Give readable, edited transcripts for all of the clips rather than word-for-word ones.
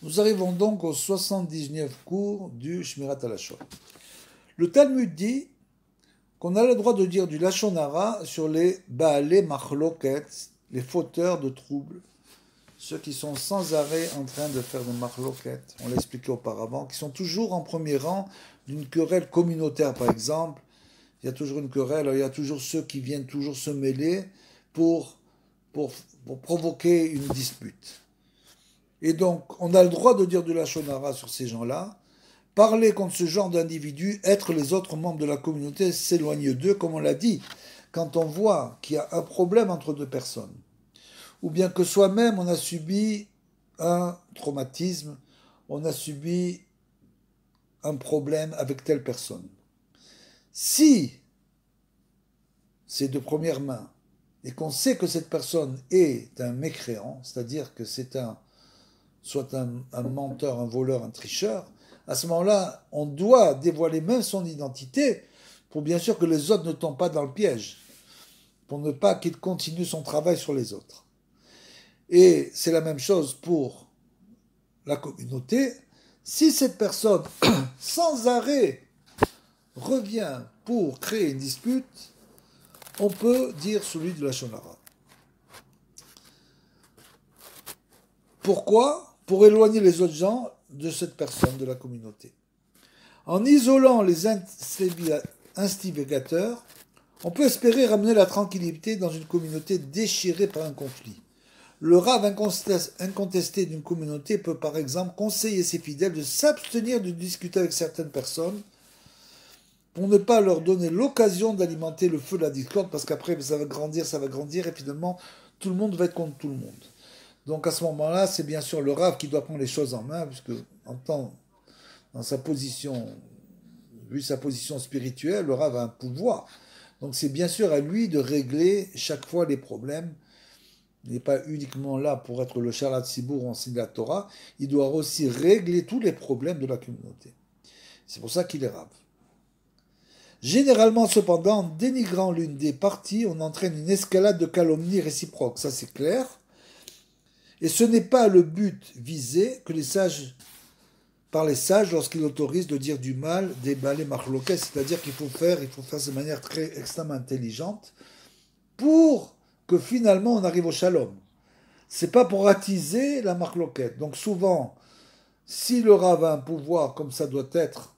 Nous arrivons donc au 79 cours du Shmirat HaLashon. Le Talmud dit qu'on a le droit de dire du Lashon Hara sur les Baalei Machloket, les fauteurs de troubles, ceux qui sont sans arrêt en train de faire des Machloket, on l'a expliqué auparavant, qui sont toujours en premier rang d'une querelle communautaire par exemple. Il y a toujours une querelle, alors il y a toujours ceux qui viennent toujours se mêler pour provoquer une dispute. Et donc, on a le droit de dire de la Lashon Hara sur ces gens-là, parler contre ce genre d'individus, être les autres membres de la communauté, s'éloigner d'eux, comme on l'a dit, quand on voit qu'il y a un problème entre deux personnes, ou bien que soi-même on a subi un traumatisme, on a subi un problème avec telle personne. Si c'est de première main, et qu'on sait que cette personne est un mécréant, c'est-à-dire que c'est soit un menteur, un voleur, un tricheur, à ce moment-là, on doit dévoiler même son identité pour bien sûr que les autres ne tombent pas dans le piège, pour ne pas qu'il continue son travail sur les autres. Et c'est la même chose pour la communauté. Si cette personne, sans arrêt, revient pour créer une dispute, on peut dire celui de la Lashon Hara. Pourquoi ? Pour éloigner les autres gens de cette personne, de la communauté. En isolant les instigateurs, on peut espérer ramener la tranquillité dans une communauté déchirée par un conflit. Le rave incontesté d'une communauté peut par exemple conseiller ses fidèles de s'abstenir de discuter avec certaines personnes pour ne pas leur donner l'occasion d'alimenter le feu de la discorde, parce qu'après ça va grandir, et finalement tout le monde va être contre tout le monde. Donc à ce moment-là, c'est bien sûr le rave qui doit prendre les choses en main, puisque dans sa position, vu sa position spirituelle, le rave a un pouvoir. Donc c'est bien sûr à lui de régler chaque fois les problèmes. Il n'est pas uniquement là pour être le Shalat Sibour ou enseigner la Torah, il doit aussi régler tous les problèmes de la communauté. C'est pour ça qu'il est rave. Généralement, cependant, en dénigrant l'une des parties, on entraîne une escalade de calomnie réciproque, ça c'est clair. Et ce n'est pas le but visé que par les sages lorsqu'ils autorisent de dire du mal des Baalei Machloket, c'est-à-dire qu'il faut faire de manière extrêmement intelligente pour que finalement on arrive au shalom. C'est pas pour attiser la Machloket. Donc souvent, si le Rav a un pouvoir comme ça doit être,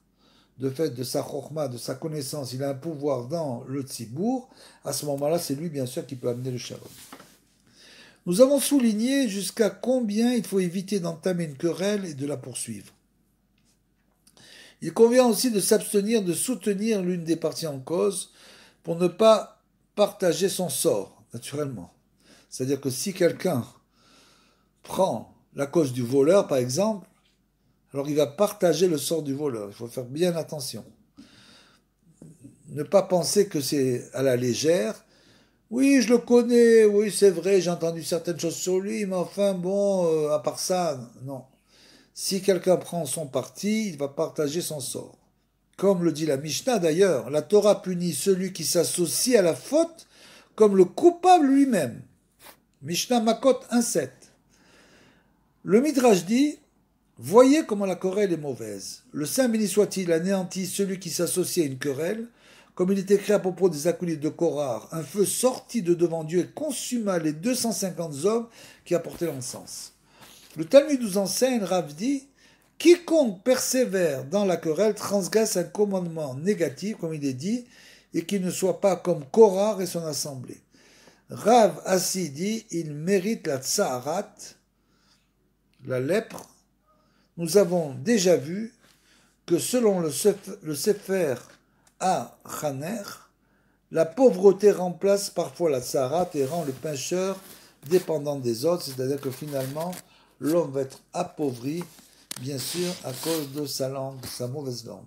de fait de sa chokhma, de sa connaissance, il a un pouvoir dans le tzibour, à ce moment-là, c'est lui bien sûr qui peut amener le shalom. Nous avons souligné jusqu'à combien il faut éviter d'entamer une querelle et de la poursuivre. Il convient aussi de s'abstenir de soutenir l'une des parties en cause pour ne pas partager son sort, naturellement. C'est-à-dire que si quelqu'un prend la cause du voleur, par exemple, alors il va partager le sort du voleur. Il faut faire bien attention. Ne pas penser que c'est à la légère. Oui, je le connais, oui, c'est vrai, j'ai entendu certaines choses sur lui, mais enfin, bon, à part ça, non. Si quelqu'un prend son parti, il va partager son sort. Comme le dit la Mishnah d'ailleurs, la Torah punit celui qui s'associe à la faute comme le coupable lui-même. Mishnah Makot 1.7. Le Midrash dit, voyez comment la querelle est mauvaise. Le Saint béni soit-il anéantit celui qui s'associe à une querelle, comme il est écrit à propos des acolytes de Korah, un feu sortit de devant Dieu et consuma les 250 hommes qui apportaient l'encens. Le Talmud nous enseigne, Rav dit, quiconque persévère dans la querelle transgresse un commandement négatif, comme il est dit, et qu'il ne soit pas comme Korah et son assemblée. Rav Assi dit, il mérite la tsaharat, la lèpre. Nous avons déjà vu que selon le Sefer à Chaner, la pauvreté remplace parfois la tsaharat et rend le pécheur dépendant des autres, c'est-à-dire que finalement, l'homme va être appauvri, bien sûr, à cause de sa langue, sa mauvaise langue.